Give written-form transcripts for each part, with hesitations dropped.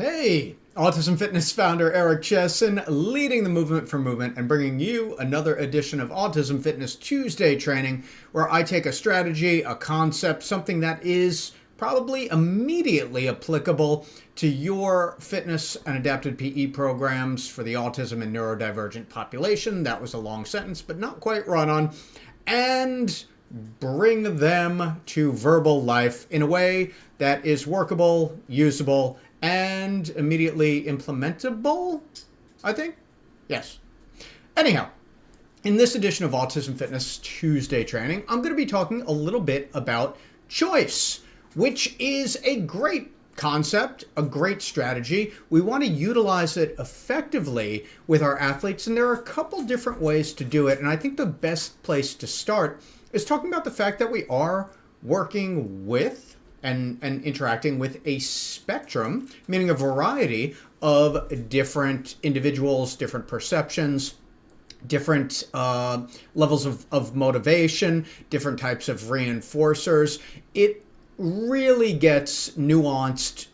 Hey, Autism Fitness founder Eric Chessen, leading the movement for movement and bringing you another edition of Autism Fitness Tuesday training, where I take a strategy, a concept, something that is probably immediately applicable to your fitness and adapted PE programs for the autism and neurodivergent population. That was a long sentence, but not quite run on. And bring them to verbal life in a way that is workable, usable, and immediately implementable, I think. Yes. Anyhow, in this edition of Autism Fitness Tuesday training, I'm going to be talking a little bit about choice, which is a great concept, a great strategy. We want to utilize it effectively with our athletes, and there are a couple different ways to do it. And I think the best place to start is talking about the fact that we are working with and interacting with a spectrum, meaning a variety of different individuals, different perceptions, different levels of motivation, different types of reinforcers. It really gets nuanced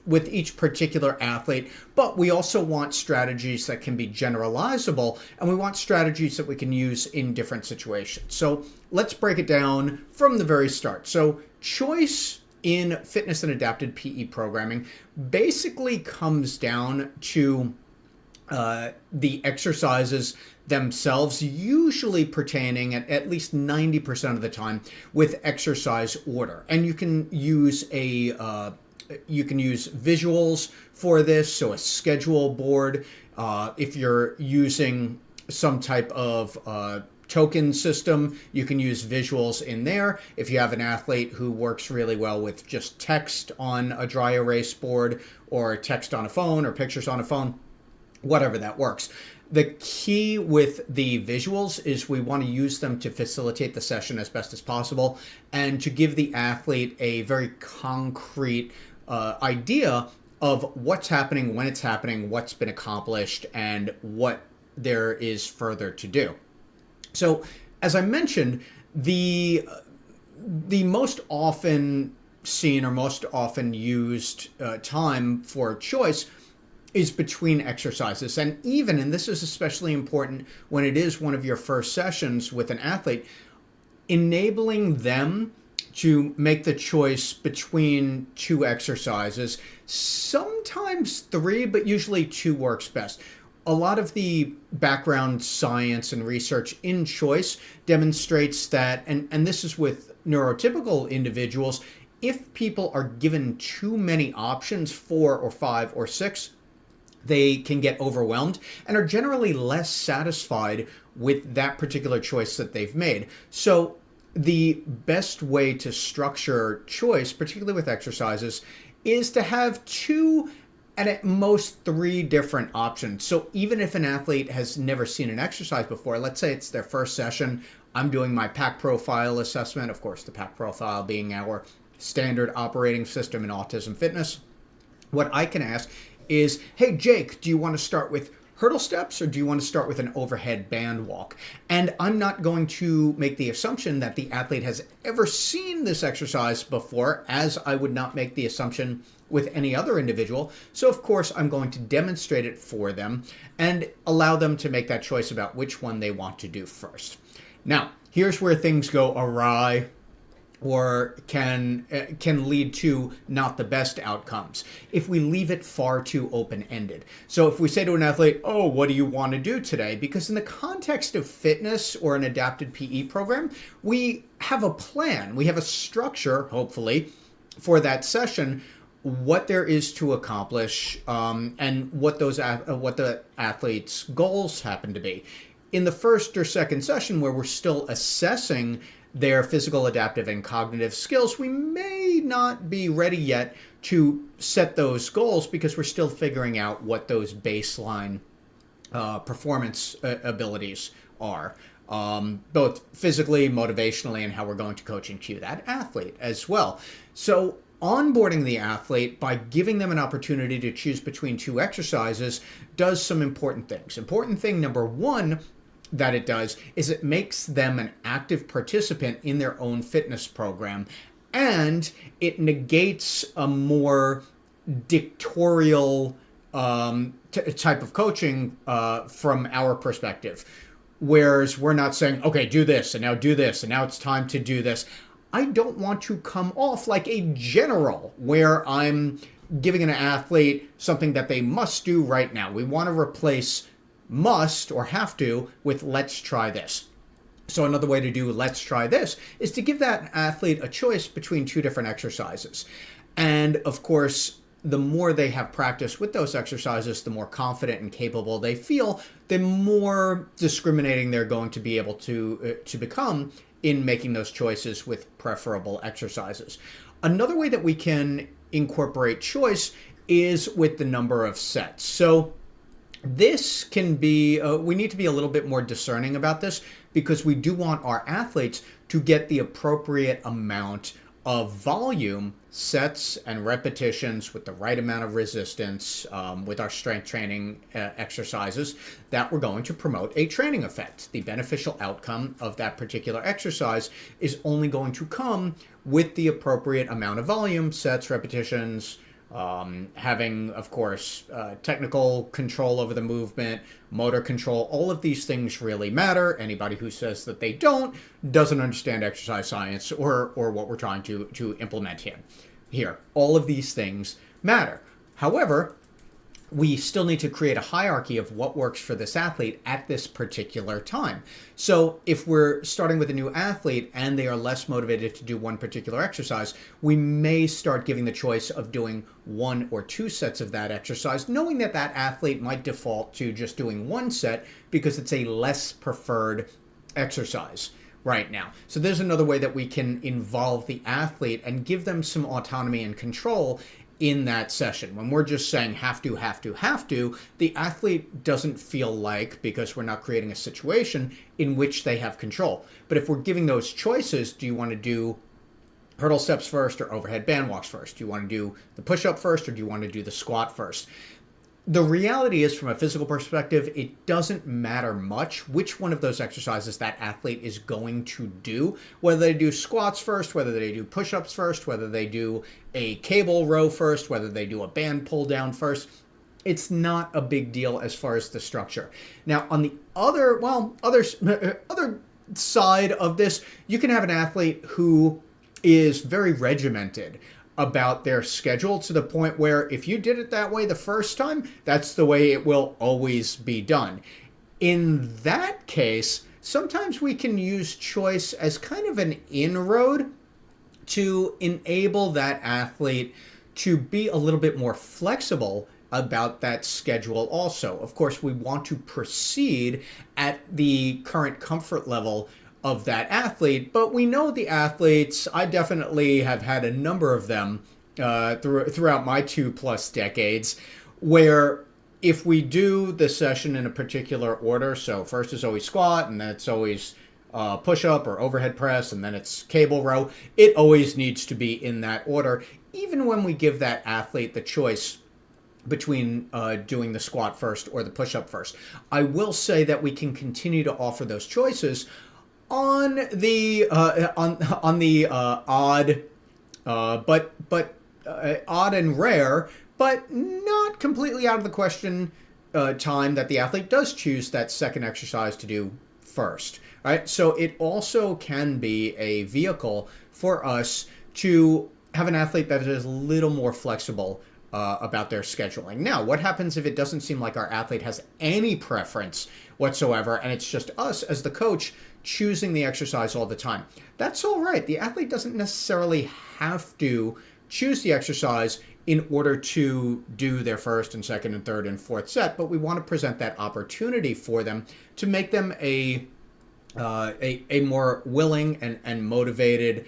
with each particular athlete, but we also want strategies that can be generalizable, and we want strategies that we can use in different situations. So let's break it down from the very start. So choice in fitness and adapted PE programming basically comes down to the exercises themselves, usually pertaining at least 90% of the time with exercise order. And you can use visuals for this, so a schedule board. If you're using some type of token system, you can use visuals in there. If you have an athlete who works really well with just text on a dry erase board, or text on a phone, or pictures on a phone, whatever that works. The key with the visuals is we want to use them to facilitate the session as best as possible and to give the athlete a very concrete idea of what's happening, when it's happening, what's been accomplished, and what there is further to do. So, as I mentioned, the most often seen or most often used time for choice is between exercises. And this is especially important when it is one of your first sessions with an athlete, enabling them to make the choice between two exercises, sometimes three, but usually two works best. A lot of the background science and research in choice demonstrates that, and this is with neurotypical individuals, if people are given too many options, 4 or 5 or 6, they can get overwhelmed and are generally less satisfied with that particular choice that they've made. So the best way to structure choice, particularly with exercises, is to have 2 and at most 3 different options. So even if an athlete has never seen an exercise before, let's say it's their first session, I'm doing my PAC profile assessment, of course the PAC profile being our standard operating system in autism fitness. What I can ask is, hey Jake, do you want to start with hurdle steps or do you want to start with an overhead band walk? And I'm not going to make the assumption that the athlete has ever seen this exercise before, as I would not make the assumption with any other individual. So of course I'm going to demonstrate it for them and allow them to make that choice about which one they want to do first. Now, here's where things go awry or can lead to not the best outcomes if we leave it far too open-ended. So if we say to an athlete, oh, what do you want to do today? Because in the context of fitness or an adapted PE program, we have a plan, we have a structure, hopefully, for that session, what there is to accomplish, and what the athlete's goals happen to be. In the first or second session, where we're still assessing their physical, adaptive, and cognitive skills, we may not be ready yet to set those goals because we're still figuring out what those baseline performance abilities are, both physically, motivationally, and how we're going to coach and cue that athlete as well. So onboarding the athlete by giving them an opportunity to choose between 2 exercises does some important things. Important thing number 1 that it does is it makes them an active participant in their own fitness program, and it negates a more dictatorial type of coaching from our perspective. Whereas we're not saying, okay, do this, and now do this, and now it's time to do this. I don't want to come off like a general where I'm giving an athlete something that they must do right now. We want to replace must or have to with let's try this. So another way to do let's try this is to give that athlete a choice between two different exercises. And of course, the more they have practice with those exercises, the more confident and capable they feel, the more discriminating they're going to be able to become in making those choices with preferable exercises. Another way that we can incorporate choice is with the number of sets. So this can be, we need to be a little bit more discerning about this because we do want our athletes to get the appropriate amount of volume, sets and repetitions with the right amount of resistance with our strength training exercises that we're going to promote a training effect. The beneficial outcome of that particular exercise is only going to come with the appropriate amount of volume, sets, repetitions, having, of course, technical control over the movement, motor control. All of these things really matter. Anybody who says that they don't doesn't understand exercise science or what we're trying to implement here. All of these things matter. However, we still need to create a hierarchy of what works for this athlete at this particular time. So if we're starting with a new athlete and they are less motivated to do one particular exercise, we may start giving the choice of doing 1 or 2 sets of that exercise, knowing that that athlete might default to just doing 1 set because it's a less preferred exercise right now. So there's another way that we can involve the athlete and give them some autonomy and control in that session. When we're just saying have to, the athlete doesn't feel like, because we're not creating a situation in which they have control. But if we're giving those choices, do you want to do hurdle steps first or overhead band walks first? Do you want to do the push-up first or do you want to do the squat first? The reality is, from a physical perspective, it doesn't matter much which one of those exercises that athlete is going to do, whether they do squats first, whether they do push-ups first, whether they do a cable row first, whether they do a band pull down first. It's not a big deal as far as the structure. Now, on the other side of this, you can have an athlete who is very regimented about their schedule to the point where if you did it that way the first time, that's the way it will always be done. In that case, sometimes we can use choice as kind of an inroad to enable that athlete to be a little bit more flexible about that schedule also. Of course, we want to proceed at the current comfort level of that athlete, but we know the athletes. I definitely have had a number of them throughout my 2+ decades where if we do the session in a particular order, so first is always squat and then it's always push-up or overhead press and then it's cable row, it always needs to be in that order, even when we give that athlete the choice between doing the squat first or the push-up first. I will say that we can continue to offer those choices on the odd, odd and rare, but not completely out of the question time that the athlete does choose that second exercise to do first. Right? So it also can be a vehicle for us to have an athlete that is a little more flexible about their scheduling. Now, what happens if it doesn't seem like our athlete has any preference whatsoever and it's just us as the coach choosing the exercise all the time? That's all right. The athlete doesn't necessarily have to choose the exercise in order to do their first and second and third and fourth set, but we want to present that opportunity for them to make them a more willing and motivated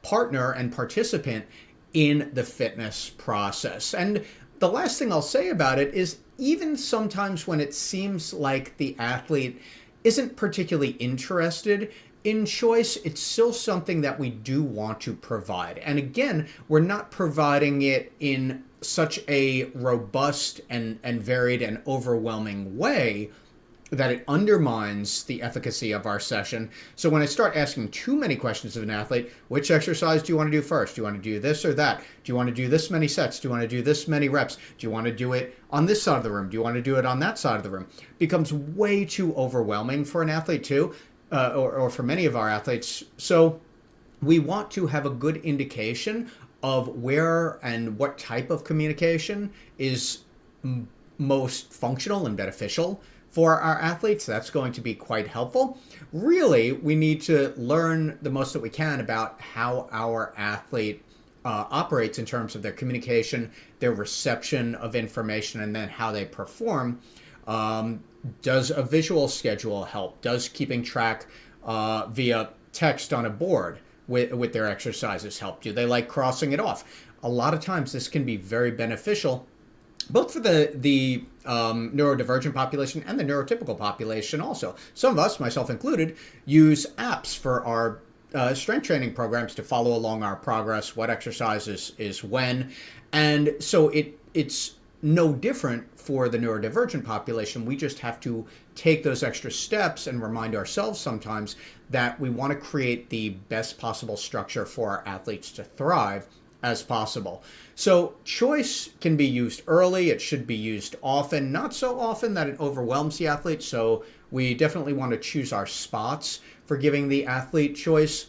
partner and participant in the fitness process. And the last thing I'll say about it is, even sometimes when it seems like the athlete isn't particularly interested in choice, it's still something that we do want to provide. And again, we're not providing it in such a robust and varied and overwhelming way that it undermines the efficacy of our session. So when I start asking too many questions of an athlete, which exercise do you want to do first? Do you want to do this or that? Do you want to do this many sets? Do you want to do this many reps? Do you want to do it on this side of the room? Do you want to do it on that side of the room? It becomes way too overwhelming for an athlete too, or for many of our athletes. So we want to have a good indication of where and what type of communication is most functional and beneficial for our athletes. That's going to be quite helpful. Really, we need to learn the most that we can about how our athlete operates in terms of their communication, their reception of information, and then how they perform. Does a visual schedule help? Does keeping track via text on a board with their exercises help? Do they like crossing it off? A lot of times this can be very beneficial, both for the neurodivergent population and the neurotypical population also. Some of us, myself included, use apps for our strength training programs to follow along our progress, what exercises is when. And so it's no different for the neurodivergent population. We just have to take those extra steps and remind ourselves sometimes that we want to create the best possible structure for our athletes to thrive as possible. So choice can be used early. It should be used often, not so often that it overwhelms the athlete. So we definitely want to choose our spots for giving the athlete choice.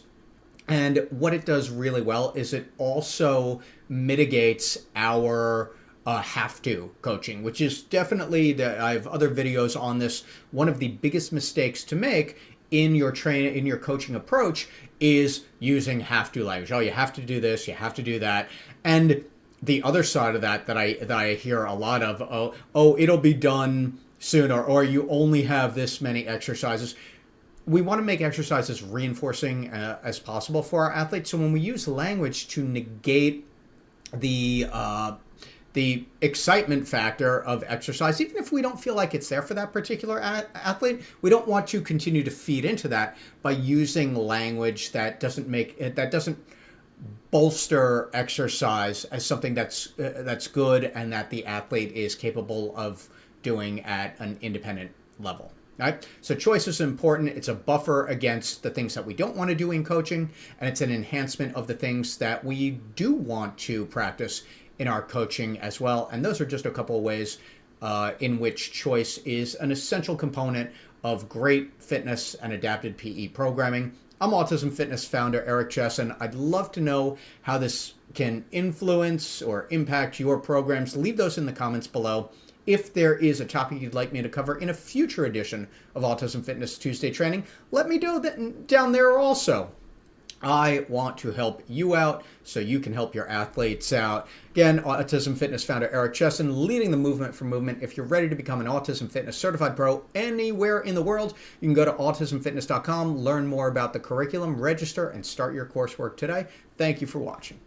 And what it does really well is it also mitigates our have to coaching, which is definitely, I have other videos on this. One of the biggest mistakes to make in your coaching approach is using have to language. Oh, you have to do this, you have to do that. And the other side of that I hear a lot of, oh, it'll be done soon, or you only have this many exercises. We want to make exercises reinforcing as possible for our athletes. So when we use language to negate the excitement factor of exercise, even if we don't feel like it's there for that particular athlete, we don't want to continue to feed into that by using language that doesn't bolster exercise as something that's good and that the athlete is capable of doing at an independent level. Right? So choice is important. It's a buffer against the things that we don't want to do in coaching, and it's an enhancement of the things that we do want to practice in our coaching as well. And those are just a couple of ways in which choice is an essential component of great fitness and adapted PE programming. I'm Autism Fitness founder Eric Chessen. I'd love to know how this can influence or impact your programs. Leave those in the comments below. If there is a topic you'd like me to cover in a future edition of Autism Fitness Tuesday Training, let me know that down there also. I want to help you out so you can help your athletes out. Again, Autism Fitness founder Eric Chessen, leading the movement for movement. If you're ready to become an Autism Fitness Certified Pro anywhere in the world, you can go to autismfitness.com, learn more about the curriculum, register, and start your coursework today. Thank you for watching.